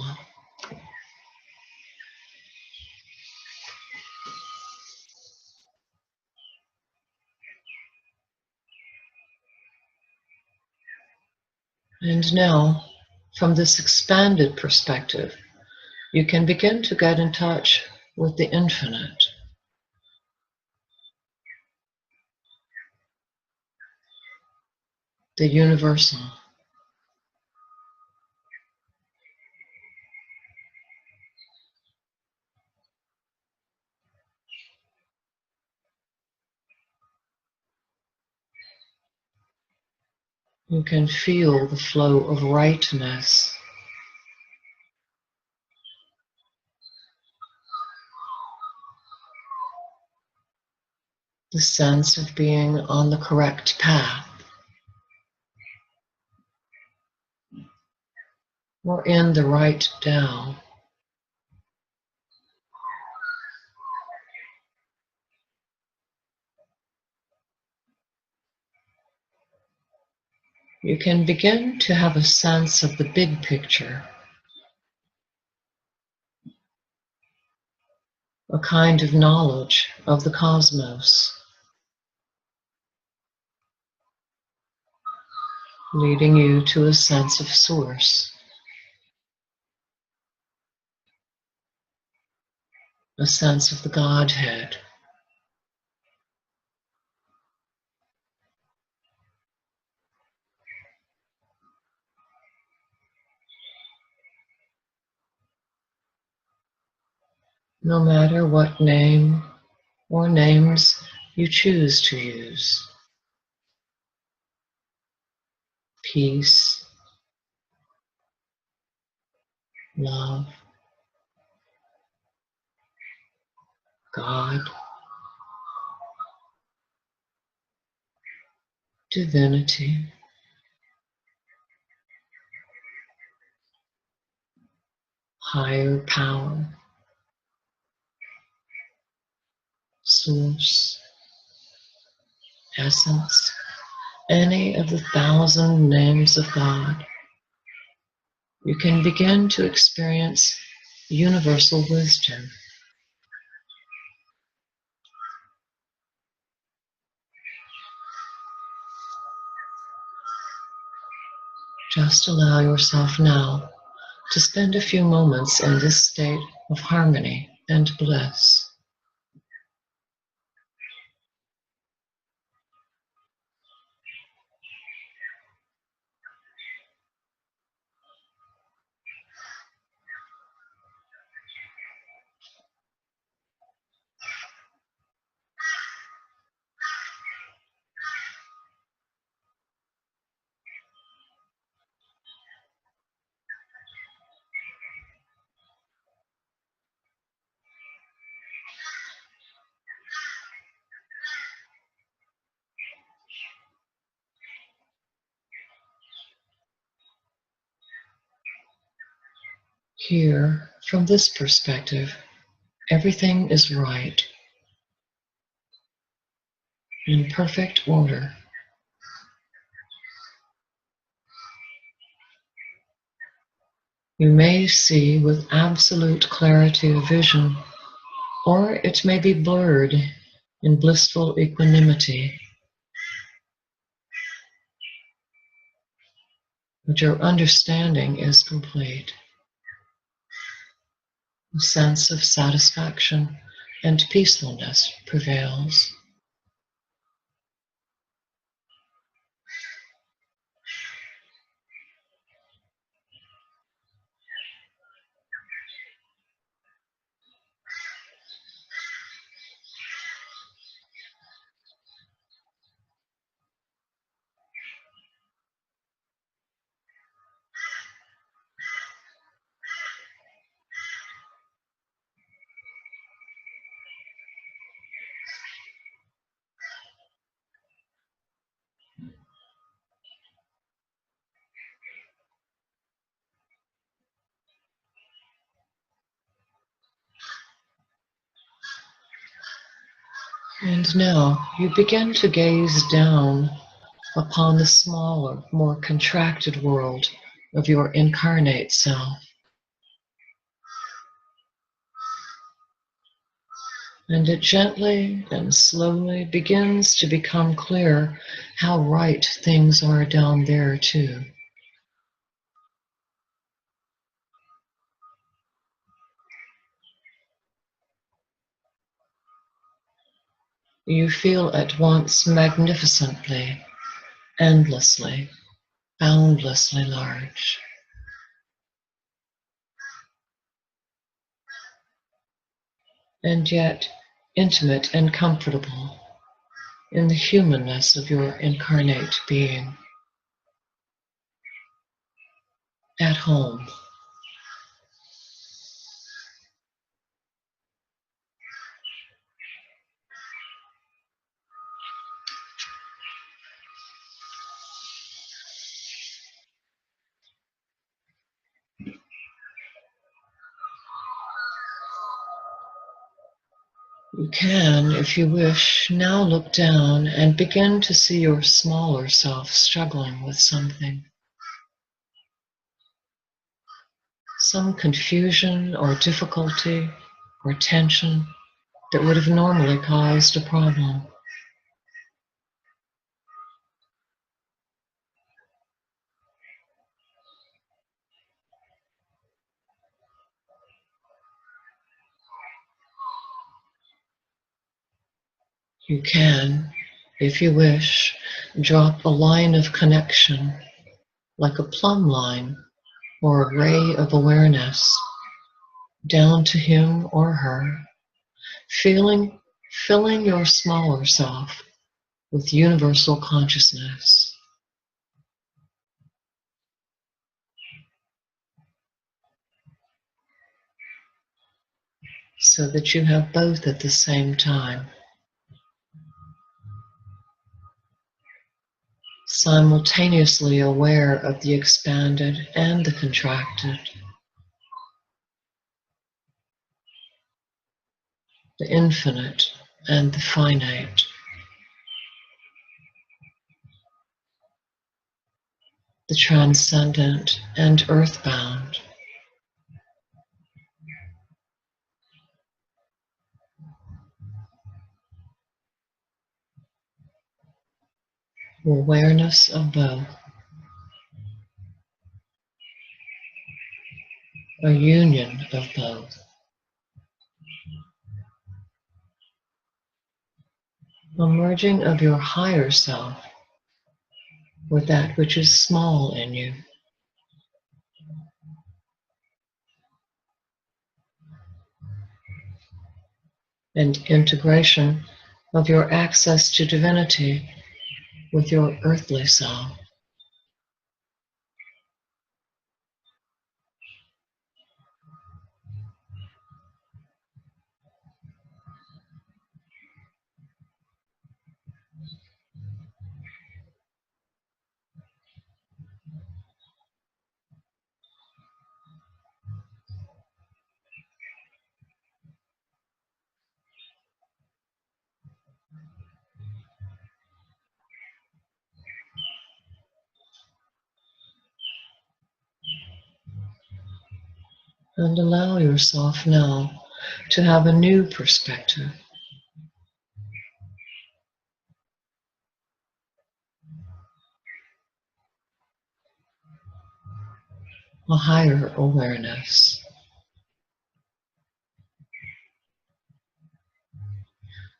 And now, from this expanded perspective, you can begin to get in touch with the infinite. The universal. You can feel the flow of rightness. The sense of being on the correct path. Or in the right Tao. You can begin to have a sense of the big picture, a kind of knowledge of the cosmos, leading you to a sense of source, a sense of the Godhead. No matter what name or names you choose to use. peace, love, God, divinity, higher power, source, essence, any of the 1,000 names of God, you can begin to experience universal wisdom. Just allow yourself now to spend a few moments in this state of harmony and bliss. Here, from this perspective, everything is right, in perfect order. You may see with absolute clarity of vision, or it may be blurred in blissful equanimity. But your understanding is complete. A sense of satisfaction and peacefulness prevails. And now you begin to gaze down upon the smaller, more contracted world of your incarnate self. And it gently and slowly begins to become clear how right things are down there too. You feel at once magnificently, endlessly, boundlessly large. And yet intimate and comfortable in the humanness of your incarnate being. At home. You can, if you wish, now look down and begin to see your smaller self struggling with something. Some confusion or difficulty or tension that would have normally caused a problem. You can, if you wish, drop a line of connection, like a plumb line or a ray of awareness, down to him or her, filling your smaller self with universal consciousness. so that you have both at the same time. Simultaneously aware of the expanded and the contracted, the infinite and the finite, the transcendent and earthbound. Awareness of both, a union of both, a merging of your higher self with that which is small in you, and integration of your access to divinity with your earthly self. And allow yourself now to have a new perspective, a higher awareness,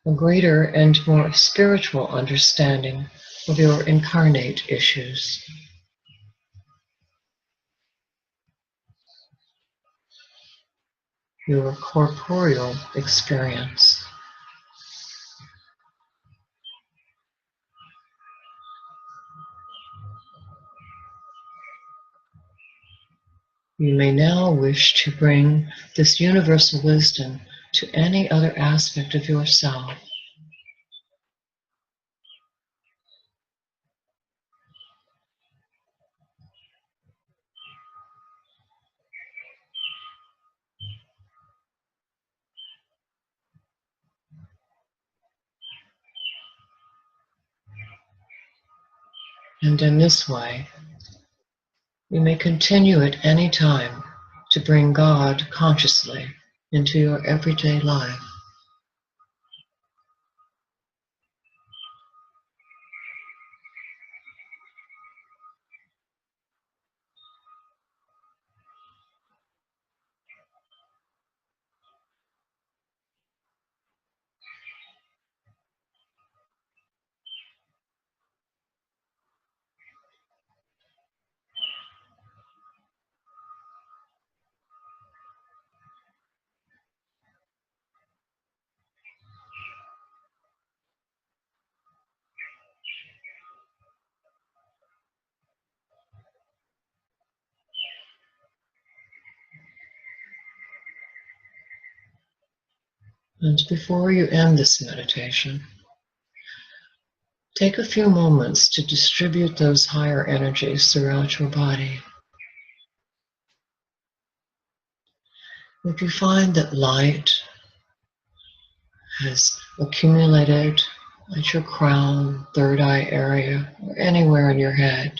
a greater and more spiritual understanding of your incarnate issues. Your corporeal experience. You may now wish to bring this universal wisdom to any other aspect of yourself. And in this way, you may continue at any time to bring God consciously into your everyday life. And before you end this meditation, take a few moments to distribute those higher energies throughout your body. If you find that light has accumulated at your crown, third eye area, or anywhere in your head,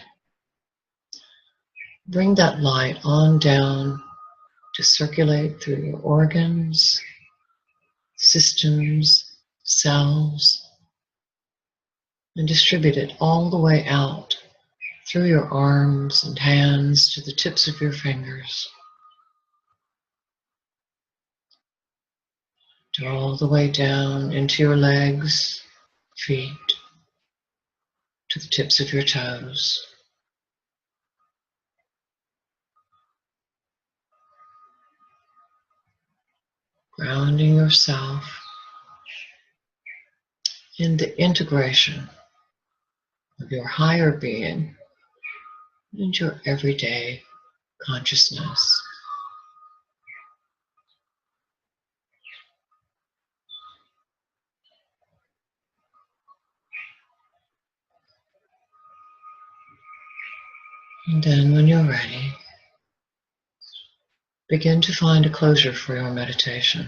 bring that light on down to circulate through your organs, systems, cells, and distribute it all the way out through your arms and hands to the tips of your fingers, to all the way down into your legs, feet, to the tips of your toes. Grounding yourself in the integration of your higher being into your everyday consciousness. And then when you're ready, begin to find a closure for your meditation.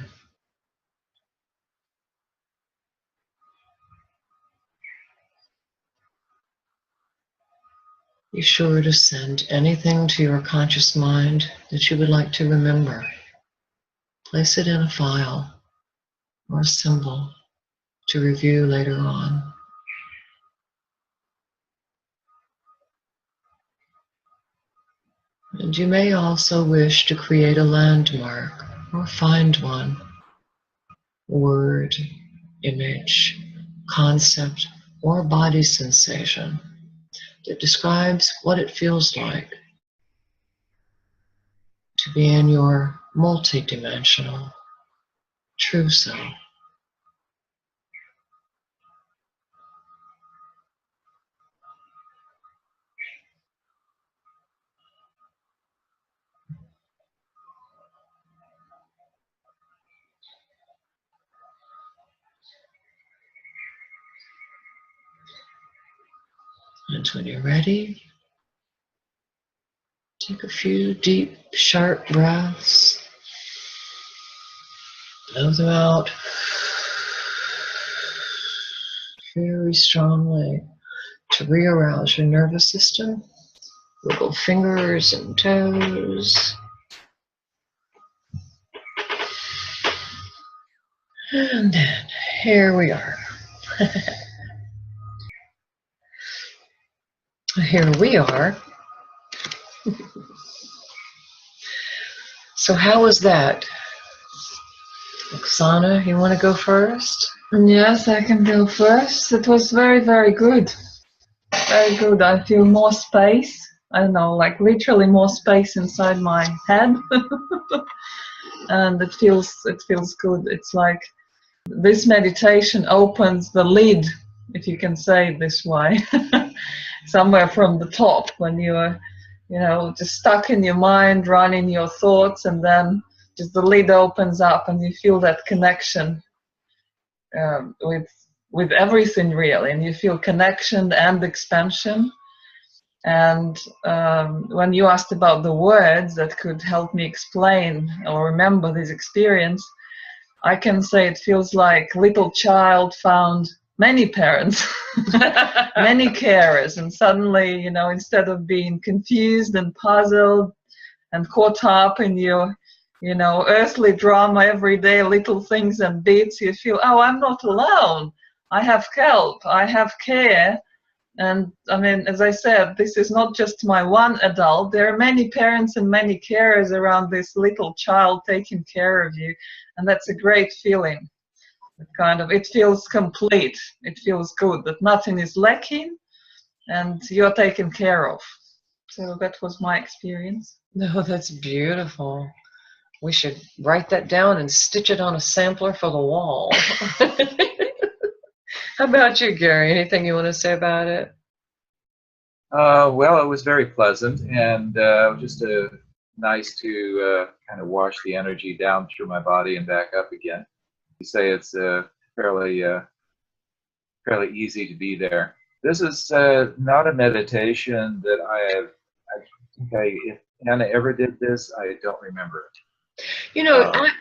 Be sure to send anything to your conscious mind that you would like to remember. Place it in a file or a symbol to review later on. And you may also wish to create a landmark or find one, word, image, concept, or body sensation that describes what it feels like to be in your multidimensional true self. And when you're ready, take a few deep, sharp breaths. Blow them out very strongly to rearouse your nervous system. Wiggle fingers and toes. And then here we are. Here we are. So how was that? Oksana, you want to go first? Yes, I can go first. It was very, very good. Very good. I feel more space. I don't know, like literally more space inside my head. And it feels good. It's like this meditation opens the lid, if you can say it this way, somewhere from the top when you're, just stuck in your mind, running your thoughts, and then just the lid opens up and you feel that connection with everything really, and you feel connection and expansion. And when you asked about the words that could help me explain or remember this experience, I can say it feels like little child found many parents, many carers, and suddenly, instead of being confused and puzzled and caught up in your, earthly drama every day, little things and bits, you feel, oh, I'm not alone. I have help, I have care. And I mean, as I said, this is not just my one adult. There are many parents and many carers around this little child taking care of you. And that's a great feeling. It feels complete. It feels good that nothing is lacking and you're taken care of. So that was my experience. No, that's beautiful. We should write that down and stitch it on a sampler for the wall. How about you, Gary? Anything you want to say about it? Well, it was very pleasant and just nice to kind of wash the energy down through my body and back up again. You say it's fairly easy to be there. This is not a meditation that I think if Anna ever did this, I don't remember it.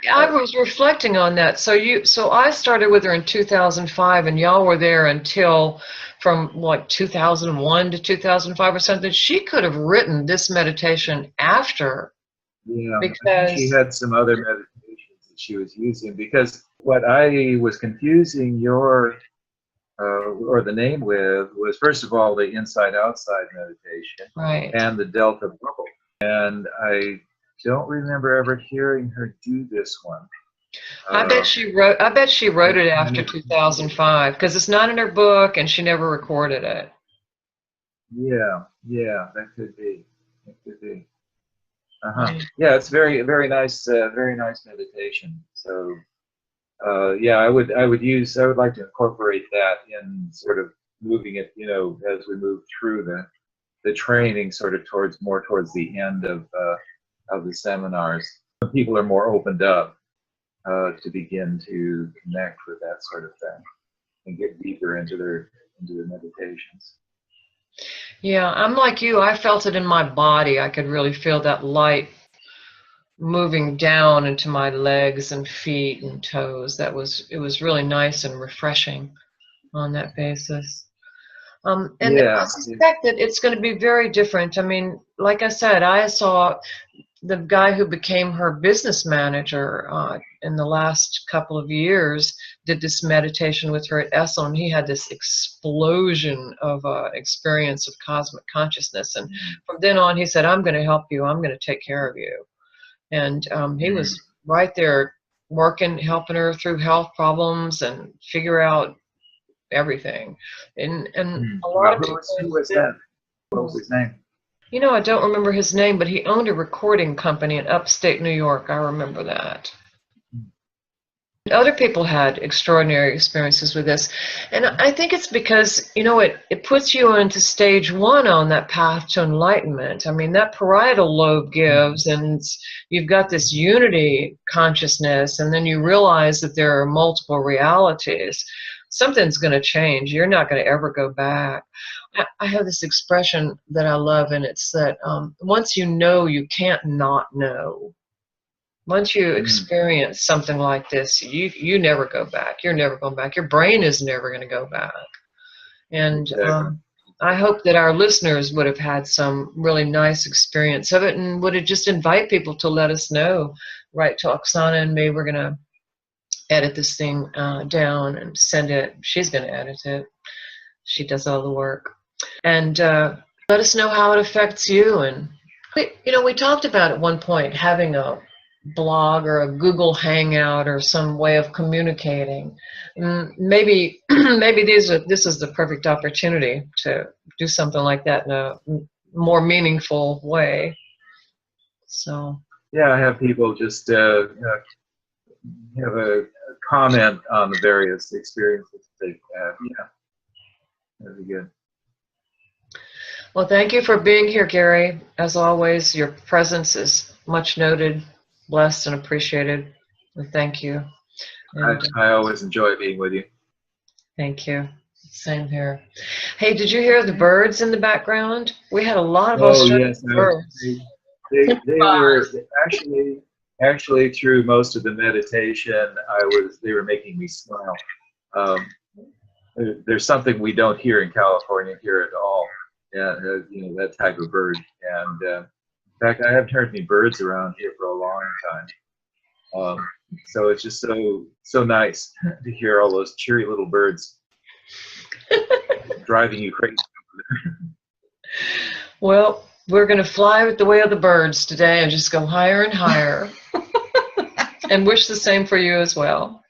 I was reflecting on that. So I started with her in 2005, and y'all were there until from like 2001 to 2005 or something. She could have written this meditation after. Yeah, because she had some other meditations that she was using. Because what I was confusing your or the name with was, first of all, the inside-outside meditation, right, and the Delta bubble. And I don't remember ever hearing her do this one. I bet she wrote it after 2005 because it's not in her book and she never recorded it. Yeah, that could be. It could be. Yeah, it's very, very nice meditation. So, I would like to incorporate that in sort of moving it, as we move through the training, sort of towards the end of the seminars. People are more opened up to begin to connect with that sort of thing and get deeper into their meditations. Yeah, I'm like you. I felt it in my body. I could really feel that light moving down into my legs and feet and toes. It was really nice and refreshing on that basis. And I Yeah. suspect that it's going to be very different. I mean, like I said, I saw the guy who became her business manager in the last couple of years did this meditation with her at Essel, and he had this explosion of experience of cosmic consciousness. And from then on, he said, "I'm going to help you. I'm going to take care of you." And he was right there working, helping her through health problems and figure out everything. And a lot of people, Who was that? What was his name? you know, I don't remember his name, but he owned a recording company in upstate New York. I remember that. Other people had extraordinary experiences with this. And I think it's because, you know, it puts you into stage one on that path to enlightenment. I mean, that parietal lobe gives, and you've got this unity consciousness, and then you realize that there are multiple realities. Something's going to change. You're not going to ever go back. I have this expression that I love, and it's that once you know, you can't not know. Once you experience something like this, you never go back. You're never going back. Your brain is never going to go back. And I hope that our listeners would have had some really nice experience of it, and would have just invite people to let us know. Right to Oksana and me, we're going to edit this thing down and send it. She's going to edit it. She does all the work. And let us know how it affects you. And, you know, we talked about at one point having a blog or a Google Hangout or some way of communicating. Maybe this is the perfect opportunity to do something like that in a more meaningful way. So Yeah, I have people just have a comment on the various experiences they've had. Yeah, that'd be good. well, thank you for being here, Gary. As always, your presence is much noted, blessed, and appreciated. And thank you. And, I always enjoy being with you. thank you. Same here. Hey, did you hear the birds in the background? We had a lot of Oh Australian yes, birds. they were actually through most of the meditation. They were making me smile. There's something we don't hear in California here at all. Yeah, you know, that type of bird. And in fact, I haven't heard any birds around here for a long time. So it's just so nice to hear all those cheery little birds driving you crazy. Well, we're going to fly with the way of the birds today and just go higher and higher. And wish the same for you as well.